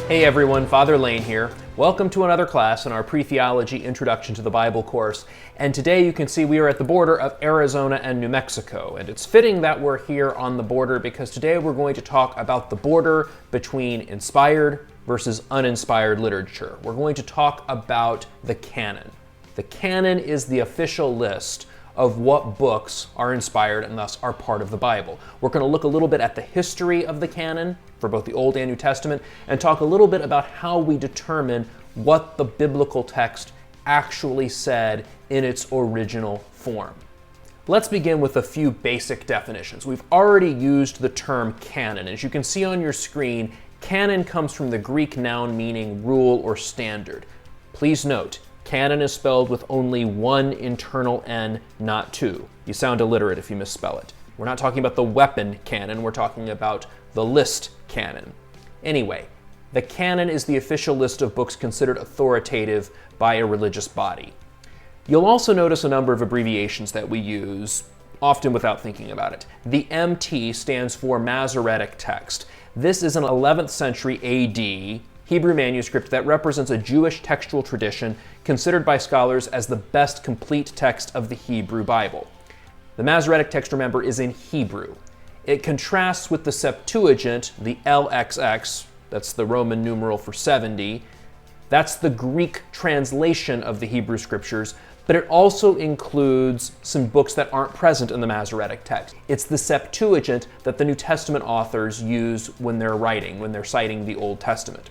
Hey everyone, Father Lane here. Welcome to another class in our Pre-Theology Introduction to the Bible course. And today you can see we are at the border of Arizona and New Mexico. And it's fitting that we're here on the border because today we're going to talk about the border between inspired versus uninspired literature. We're going to talk about the canon. The canon is the official list of what books are inspired and thus are part of the Bible. We're going to look a little bit at the history of the canon for both the Old and New Testament and talk a little bit about how we determine what the biblical text actually said in its original form. Let's begin with a few basic definitions. We've already used the term canon. As you can see on your screen, canon comes from the Greek noun meaning rule or standard. Please note, canon is spelled with only one internal N, not two. You sound illiterate if you misspell it. We're not talking about the weapon canon, we're talking about the list canon. Anyway, the canon is the official list of books considered authoritative by a religious body. You'll also notice a number of abbreviations that we use, often without thinking about it. The MT stands for Masoretic text. This is an 11th century AD Hebrew manuscript that represents a Jewish textual tradition considered by scholars as the best complete text of the Hebrew Bible. The Masoretic text, remember, is in Hebrew. It contrasts with the Septuagint, the LXX, that's the Roman numeral for 70. That's the Greek translation of the Hebrew scriptures, but it also includes some books that aren't present in the Masoretic text. It's the Septuagint that the New Testament authors use when they're citing the Old Testament.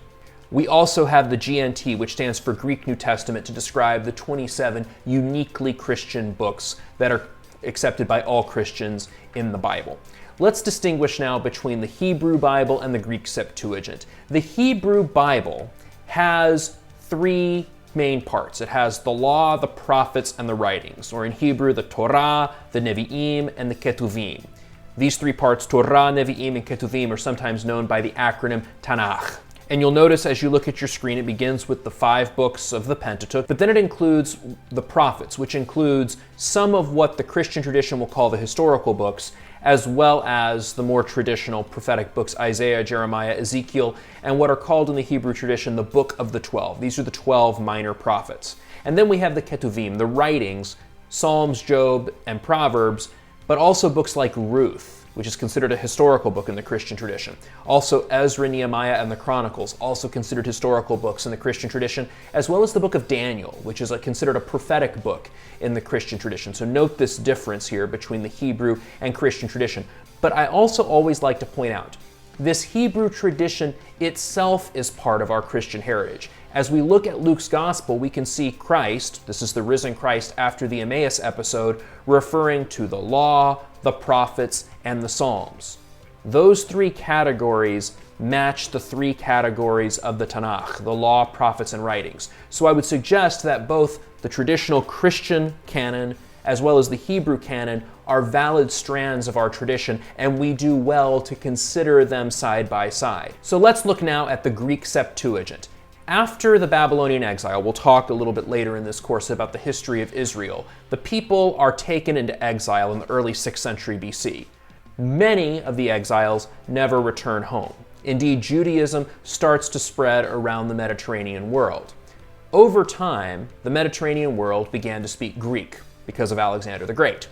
We also have the GNT, which stands for Greek New Testament, to describe the 27 uniquely Christian books that are accepted by all Christians in the Bible. Let's distinguish now between the Hebrew Bible and the Greek Septuagint. The Hebrew Bible has three main parts. It has the law, the prophets, and the writings, or in Hebrew, the Torah, the Nevi'im, and the Ketuvim. These three parts, Torah, Nevi'im, and Ketuvim, are sometimes known by the acronym Tanakh. And you'll notice as you look at your screen, it begins with the 5 books of the Pentateuch, but then it includes the prophets, which includes some of what the Christian tradition will call the historical books, as well as the more traditional prophetic books, Isaiah, Jeremiah, Ezekiel, and what are called in the Hebrew tradition the Book of the 12. These are the 12 minor prophets. And then we have the Ketuvim, the writings, Psalms, Job, and Proverbs, but also books like Ruth, which is considered a historical book in the Christian tradition. Also Ezra, Nehemiah, and the Chronicles, also considered historical books in the Christian tradition, as well as the book of Daniel, which is considered a prophetic book in the Christian tradition. So note this difference here between the Hebrew and Christian tradition. But I also always like to point out, this Hebrew tradition itself is part of our Christian heritage. As we look at Luke's gospel, we can see Christ, this is the risen Christ after the Emmaus episode, referring to the law, the prophets, and the Psalms. Those three categories match the three categories of the Tanakh, the law, prophets, and writings. So I would suggest that both the traditional Christian canon as well as the Hebrew canon are valid strands of our tradition, and we do well to consider them side by side. So let's look now at the Greek Septuagint. After the Babylonian exile, we'll talk a little bit later in this course about the history of Israel, the people are taken into exile in the early 6th century BC. Many of the exiles never return home. Indeed, Judaism starts to spread around the Mediterranean world. Over time, the Mediterranean world began to speak Greek because of Alexander the Great.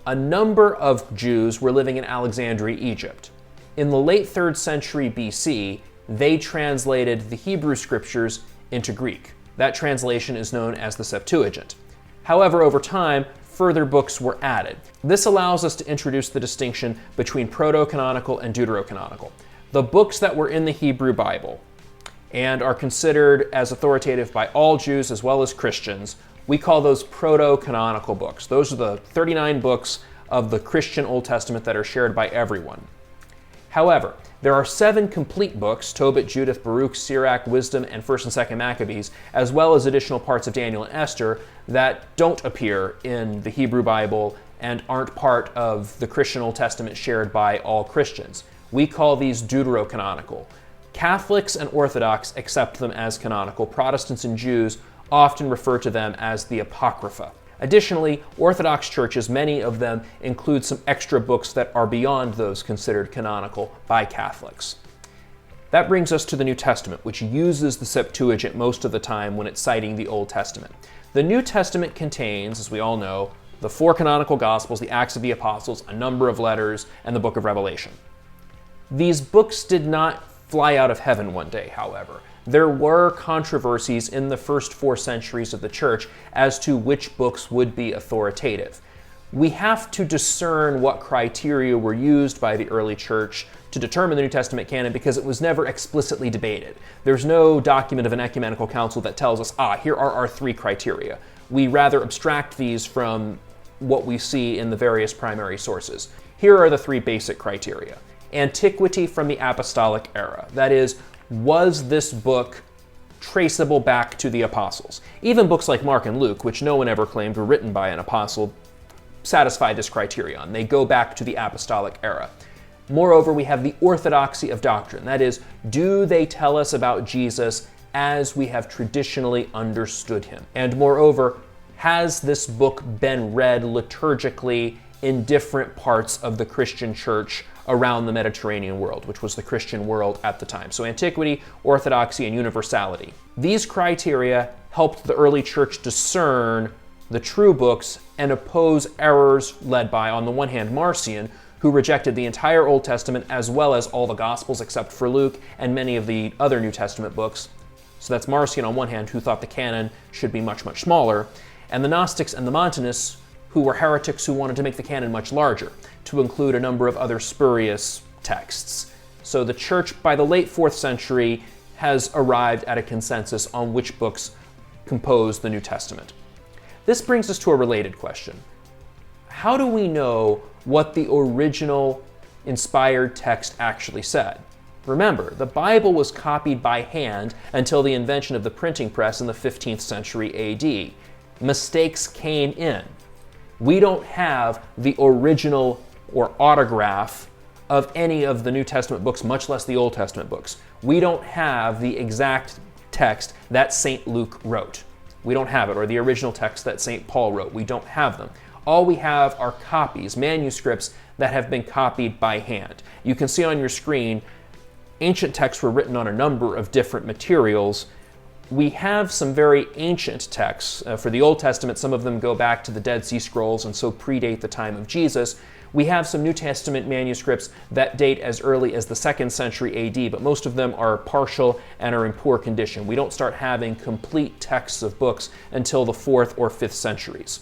A number of Jews were living in Alexandria, Egypt. In the late 3rd century BC, they translated the Hebrew scriptures into Greek. That translation is known as the Septuagint. However, over time, further books were added. This allows us to introduce the distinction between proto-canonical and deuterocanonical. The books that were in the Hebrew Bible and are considered as authoritative by all Jews as well as Christians, we call those proto-canonical books. Those are the 39 books of the Christian Old Testament that are shared by everyone. However, there are 7 complete books, Tobit, Judith, Baruch, Sirach, Wisdom, and 1st and 2nd Maccabees, as well as additional parts of Daniel and Esther that don't appear in the Hebrew Bible and aren't part of the Christian Old Testament shared by all Christians. We call these deuterocanonical. Catholics and Orthodox accept them as canonical. Protestants and Jews often refer to them as the Apocrypha. Additionally, Orthodox churches, many of them, include some extra books that are beyond those considered canonical by Catholics. That brings us to the New Testament, which uses the Septuagint most of the time when it's citing the Old Testament. The New Testament contains, as we all know, the 4 canonical Gospels, the Acts of the Apostles, a number of letters, and the book of Revelation. These books did not fly out of heaven one day, however. There were controversies in the first 4 centuries of the Church as to which books would be authoritative. We have to discern what criteria were used by the early Church to determine the New Testament canon because it was never explicitly debated. There's no document of an ecumenical council that tells us, here are our 3 criteria. We rather abstract these from what we see in the various primary sources. Here are the 3 basic criteria. Antiquity from the apostolic era. That is, was this book traceable back to the apostles? Even books like Mark and Luke, which no one ever claimed were written by an apostle, satisfy this criterion. They go back to the apostolic era. Moreover, we have the orthodoxy of doctrine. That is, do they tell us about Jesus as we have traditionally understood him? And moreover, has this book been read liturgically in different parts of the Christian church around the Mediterranean world, which was the Christian world at the time? So antiquity, orthodoxy, and universality. These criteria helped the early church discern the true books and oppose errors led by, on the one hand, Marcion, who rejected the entire Old Testament as well as all the Gospels except for Luke and many of the other New Testament books. So that's Marcion on one hand, who thought the canon should be much, much smaller, and the Gnostics and the Montanists, who were heretics who wanted to make the canon much larger, to include a number of other spurious texts. So the church, by the late 4th century, has arrived at a consensus on which books compose the New Testament. This brings us to a related question. How do we know what the original inspired text actually said? Remember, the Bible was copied by hand until the invention of the printing press in the 15th century AD. Mistakes came in. We don't have the original or autograph of any of the New Testament books, much less the Old Testament books. We don't have the exact text that St. Luke wrote. We don't have it, or the original text that St. Paul wrote. We don't have them. All we have are copies, manuscripts that have been copied by hand. You can see on your screen, ancient texts were written on a number of different materials. We have some very ancient texts. For the Old Testament, some of them go back to the Dead Sea Scrolls and so predate the time of Jesus. We have some New Testament manuscripts that date as early as the 2nd century AD, but most of them are partial and are in poor condition. We don't start having complete texts of books until the 4th or 5th centuries.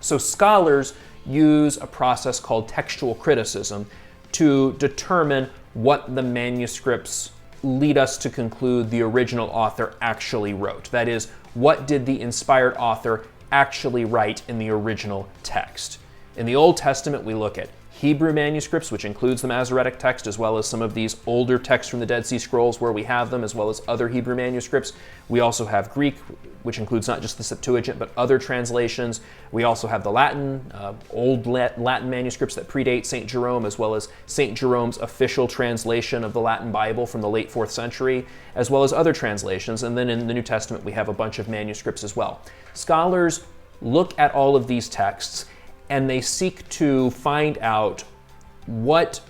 So scholars use a process called textual criticism to determine what the manuscripts lead us to conclude the original author actually wrote. That is, what did the inspired author actually write in the original text? In the Old Testament, we look at Hebrew manuscripts, which includes the Masoretic text, as well as some of these older texts from the Dead Sea Scrolls where we have them, as well as other Hebrew manuscripts. We also have Greek, which includes not just the Septuagint, but other translations. We also have the Latin, old Latin manuscripts that predate St. Jerome, as well as St. Jerome's official translation of the Latin Bible from the late 4th century, as well as other translations. And then in the New Testament, we have a bunch of manuscripts as well. Scholars look at all of these texts and they seek to find out what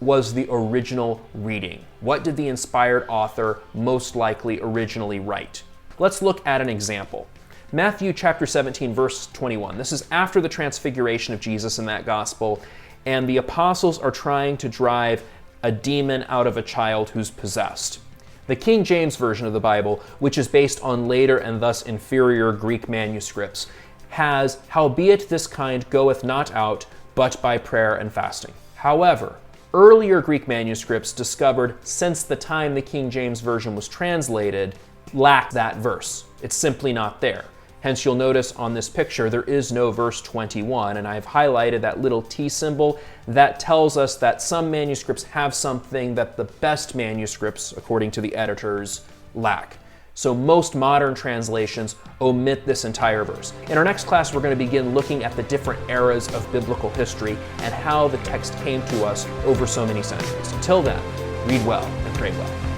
was the original reading. What did the inspired author most likely originally write? Let's look at an example. Matthew chapter 17, verse 21. This is after the transfiguration of Jesus in that gospel, and the apostles are trying to drive a demon out of a child who's possessed. The King James Version of the Bible, which is based on later and thus inferior Greek manuscripts, has, howbeit this kind goeth not out, but by prayer and fasting. However, earlier Greek manuscripts discovered since the time the King James Version was translated lack that verse. It's simply not there. Hence, you'll notice on this picture there is no verse 21, and I've highlighted that little T symbol. That tells us that some manuscripts have something that the best manuscripts, according to the editors, lack. So most modern translations omit this entire verse. In our next class, we're going to begin looking at the different eras of biblical history and how the text came to us over so many centuries. Until then, read well and pray well.